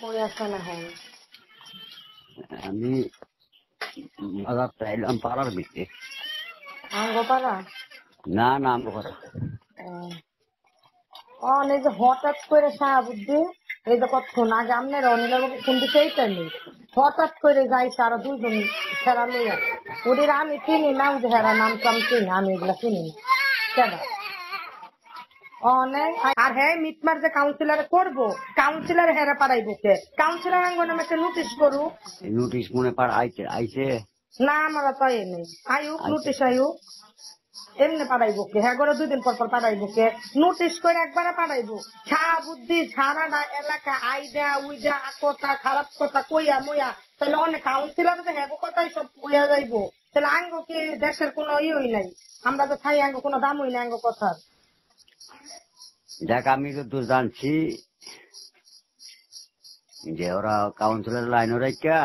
কই আছেন এখন? আমি বাজার চাইলাম পাড়ার ভিতরে। আঙ্গপাড়া? না না আমরা কথা এই যে হঠাৎ করে শাহাবুদ্দিন, এই যে কতক্ষণ আগে আপনার অনিলের কোন দিকে এইটা নেই, হঠাৎ করে যাইছে আরো দুজন ফেরা লইয়া। ওদের আমি চিনি না, ওই যে হেরা নাম টাম চিনি, আমি এগুলা চিনি না কেনা অনেক। আর হ্যাঁ মিটমার যে কাউন্সিলর করবো, কাউন্সিলর হেরা পাড়াইবো কে? কাউন্সিলর আঙ্গ নামে একটা নোটিশ করুক। নোটিশ মনে পার আইছে আইছে না আমরা তো নেই, আয়ুক আইছে নোটিশ আয়ুক। এমনি পাঠাইবো কে? হ্যাঁ করে 2 দিন পর পর পাঠাইবো কে? নোটিশ করে একবারে পাঠাইবো। বুদ্ধি সারা এলাকা আইডা উইডা কথা খারাপ কথা কইয়া মইয়া, তাহলে অনেক কাউন্সিলর যে হ্যাঁ কথাই সব কইয়া যাইবো, তাহলে আঙ্গ কি দেশের কোনো ইয়েই নাই? আমরা তো খাই আঙ্গ কোনো দামই নাই আঙ্গ কথার। দেখ আমি তো জানছি যে ওরা কাউন্সিলর লাইন রাখা